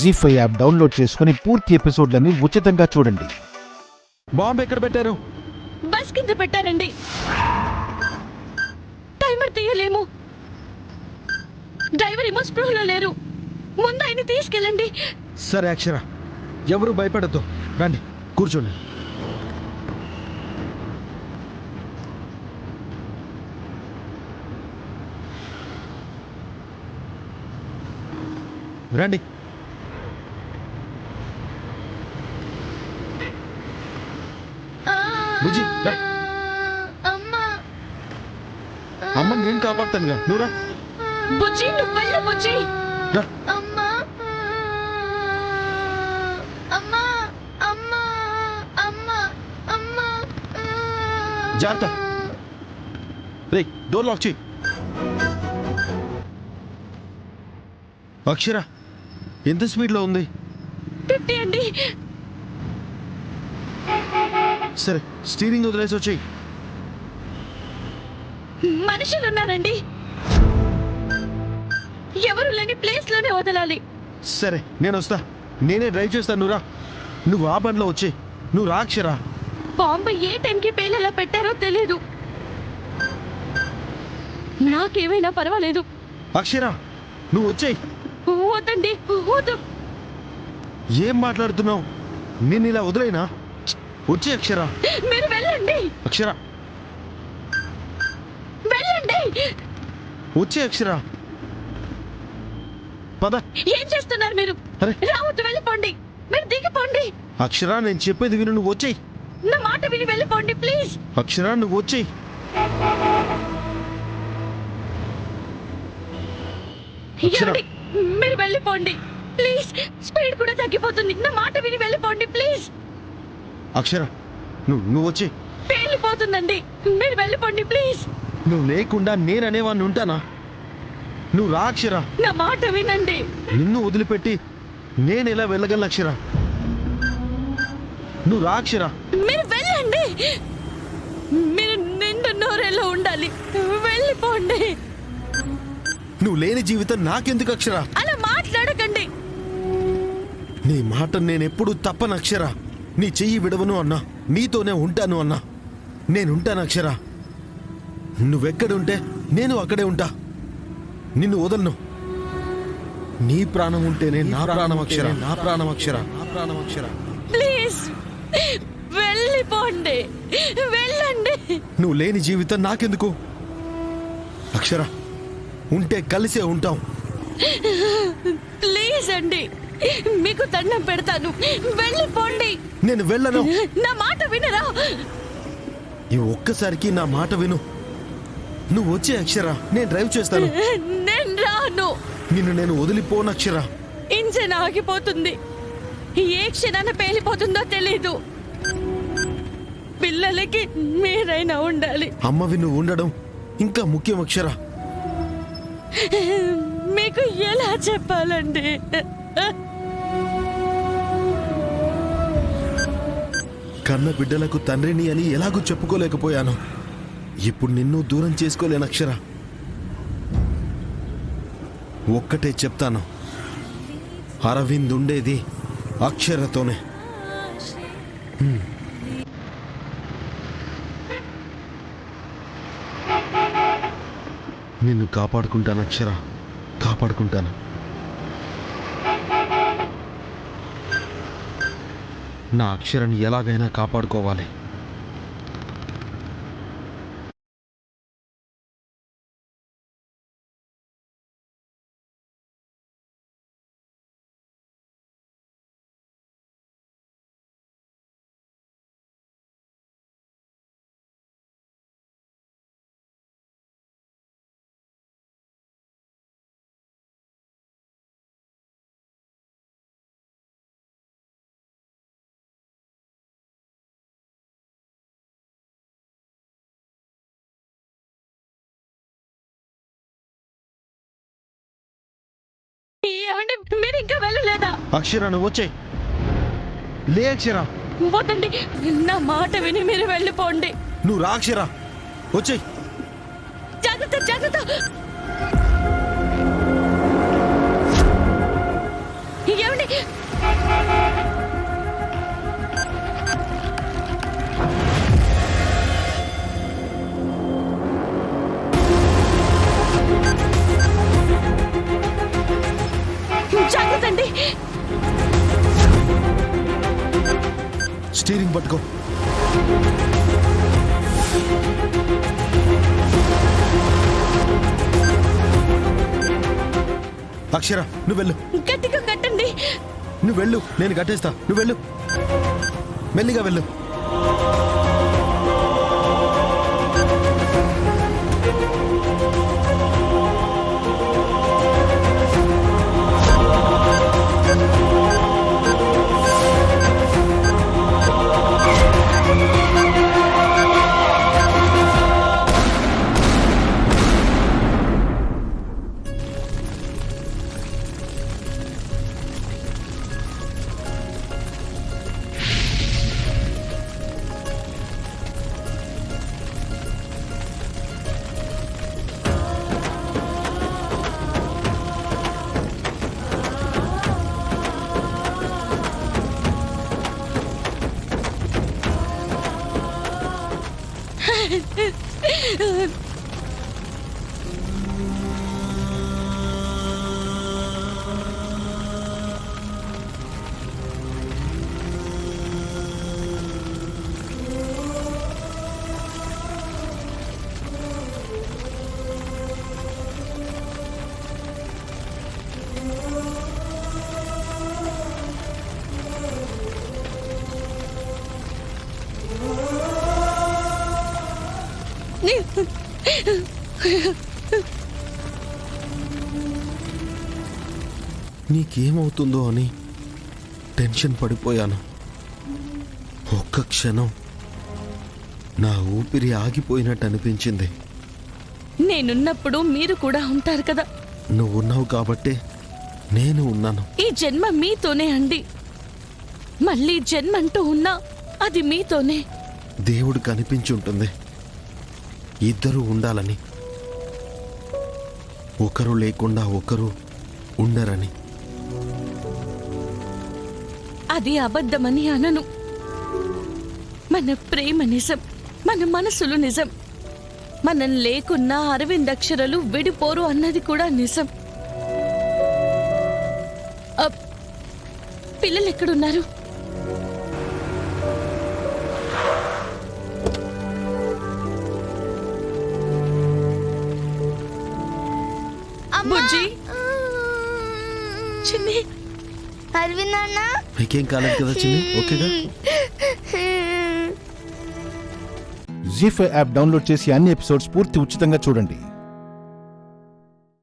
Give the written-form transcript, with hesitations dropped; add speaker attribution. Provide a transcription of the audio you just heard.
Speaker 1: జీ5 app download చేసుకుని పూర్తి ఎపిసోడ్లని ఉచితంగా చూడండి.
Speaker 2: బాంబు ఎక్కడ పెట్టారు?
Speaker 3: బస్ కింద పెట్టారండి. టైమర్ తీయలేము. డ్రైవర్ ఏమో స్పృహలో లేరు. ముందు ఆయన తీసుకెళ్ళండి.
Speaker 2: సరే అక్షర, ఎవరు భయపడద్దు, రండి కూర్చోండి. రండి. బుజ్జి రా. అమ్మ నేను కాపాడుతానుగా, నువ్వు రా.
Speaker 3: బుజ్జి నువ్వు వెళ్ళు బుజ్జి.
Speaker 2: రా. జాగ్రత్త. రే, డోర్ లాక్ చేయి. అక్షర, ఎంత స్పీడ్లో ఉంది?
Speaker 3: 50 అండి.
Speaker 2: సరే, స్టీరింగ్ వదిలేసి వచ్చేయి.
Speaker 3: మనుషులు ఉన్నారండి. ఎవరు లేని ప్లేస్ లోనే వదలాలి.
Speaker 2: సరే నేను వస్తా, నేనే డ్రైవ్ చేస్తాను, నువ్వు రా. నువ్వు ఆ బండిలో వచ్చేయి. నువ్వు రా అక్షర.
Speaker 3: బాంబు ఏ టైంకి పేలేలా పెట్టారో తెలీదు. నాకేమైనా పర్వాలేదు.
Speaker 2: అక్షర, నువ్వు వచ్చేయి.
Speaker 3: వద్దండి, వద్దు.
Speaker 2: ఏం మాట్లాడుతున్నావు? నేను ఇలా వదిలేనా? వచ్చే అక్షర.
Speaker 3: మీరు వెళ్ళండి.
Speaker 2: అక్షర
Speaker 3: వెళ్ళండి.
Speaker 2: వచ్చే అక్షర. పద.
Speaker 3: ఏం చేస్తున్నారు మీరు?
Speaker 2: అరే
Speaker 3: రావద్దు, వెళ్ళిపోండి. మీరు దిగిపోండి.
Speaker 2: అక్షర, నేను చెప్పేది విను, నువ్వు వచ్చేయి.
Speaker 3: నా మాట విని వెళ్ళిపోండి ప్లీజ్.
Speaker 2: అక్షర, నువ్వు వచ్చేయి. అక్షర.
Speaker 3: ఏమండి? మీరు వెళ్ళిపోండి ప్లీజ్. స్పీడ్ కూడా తగ్గిపోతుంది. నా మాట విని వెళ్ళిపోండి ప్లీజ్.
Speaker 2: అక్షర, నువ్వు వచ్చేయి.
Speaker 3: పేలిపోతుందండి. మీరు వెళ్ళిపోండి ప్లీజ్.
Speaker 2: నువ్వు లేకుండా నేను అనేవాడిని ఉంటానా? నువ్వు రా అక్షర.
Speaker 3: నా మాట వినండి.
Speaker 2: నిన్ను వదిలిపెట్టి నేను ఎలా వెళ్ళగలను అక్షర? నువ్వు రా అక్షర.
Speaker 3: మీరు వెళ్ళండి. మీరు నిండు నోరేలో ఉండాలి. వెళ్ళిపోండి.
Speaker 2: నువ్వు లేని జీవితం నాకెందుకు అక్షర?
Speaker 3: అలా మాట్లాడకండి.
Speaker 2: నీ మాట నేనెప్పుడు తప్పను అక్షర. నీ చెయ్యి విడవను అన్నా, నీతోనే ఉంటాను అన్నా, నేనుంటాను అక్షర. నువ్వెక్కడుంటే నేను అక్కడే ఉంటా. నిన్ను వదలను. నీ ప్రాణం ఉంటేనే నా ప్రాణం అక్షర. నా ప్రాణం అక్షర. నా ప్రాణం అక్షర.
Speaker 3: ప్లీజ్ వెళ్ళిపోండి. వెళ్ళండి.
Speaker 2: నువ్వు లేని జీవితం నాకెందుకు అక్షర? ఉంటే కలిసే ఉంటాం.
Speaker 3: ప్లీజ్ అండి, మీకు దండం పెడతాను. వెళ్ళిపోండి.
Speaker 2: నేను వెళ్ళను.
Speaker 3: నా మాట వినరా?
Speaker 2: ఈ ఒక్కసారికి నా మాట విను. నువ్వు వచ్చే అక్షర, నేను డ్రైవ్ చేస్తాను.
Speaker 3: నేను రాను.
Speaker 2: నిన్ను నేను వదిలిపోను అక్షర.
Speaker 3: ఇంజన్ ఆగిపోతుంది. ఏ క్షణాన పేలిపోతుందో తెలీదు. పిల్లలకి మీరైనా ఉండాలి.
Speaker 2: అమ్మవి నువ్వు ఉండడం ఇంకా ముఖ్యం అక్షర.
Speaker 3: మీకు ఎలా చెప్పాలండి?
Speaker 2: కన్న బిడ్డలకు తండ్రిని అని ఎలాగూ చెప్పుకోలేకపోయాను. ఇప్పుడు నిన్ను దూరం చేసుకోలేను అక్షర. ఒక్కటే చెప్తాను, అరవింద్ ఉండేది అక్షరతోనే. నిన్ను కాపాడుకుంటాను అక్షర, కాపాడుకుంటాను. నా అక్షరాన్ని ఎలాగైనా కాపాడుకోవాలి.
Speaker 3: ఏమండి, మీరు ఇంకా వెళ్ళలేదా?
Speaker 2: అక్షర, నువ్వు వచ్చే. లే అక్షర.
Speaker 3: వద్దండి, నా మాట విని మీరు వెళ్ళిపోండి.
Speaker 2: నువ్వు రా అక్షర, వచ్చే.
Speaker 3: జాగ్రత్త, జాగ్రత్త. ఏమండి, పదండి.
Speaker 2: స్టీరింగ్ పట్టుకో. అక్షర నువ్వు వెళ్ళు,
Speaker 3: గట్టిగా కట్టండి.
Speaker 2: నువ్వు వెళ్ళు, నేను కట్టేస్తా. నువ్వు వెళ్ళు, మెల్లిగా వెళ్ళు. నీకేమవుతుందో అని టెన్షన్ పడిపోయాను. ఒక్క క్షణం నా ఊపిరి ఆగిపోయినట్టు అనిపించింది.
Speaker 3: నేనున్నప్పుడు మీరు కూడా ఉంటారు కదా.
Speaker 2: నువ్వున్నావు కాబట్టే నేను ఉన్నాను.
Speaker 3: ఈ జన్మ మీతోనే అండి. మళ్ళీ జన్మంటూ ఉన్నా అది మీతోనే.
Speaker 2: దేవుడు కనిపించుంటుంది ఇద్దరు ఉండాలని, ఒకరు లేకుండా ఒకరు ఉండరని.
Speaker 3: అది అబద్ధమని అనను. మన ప్రేమ నిజం, మన మనసులు నిజం. మనం లేకున్నా అరవింద్ అక్షరలు విడిపోరు అన్నది కూడా నిజం. పిల్లలు ఎక్కడున్నారు? బుజ్జి, చిన్ని,
Speaker 4: అరవింద్ అన్న,
Speaker 2: మీకేం కాలేదు కదా చిన్ని? ఓకేగా?
Speaker 1: జీ5 యాప్ డౌన్లోడ్ చేసి అన్ని ఎపిసోడ్స్ పూర్తి ఉచితంగా చూడండి.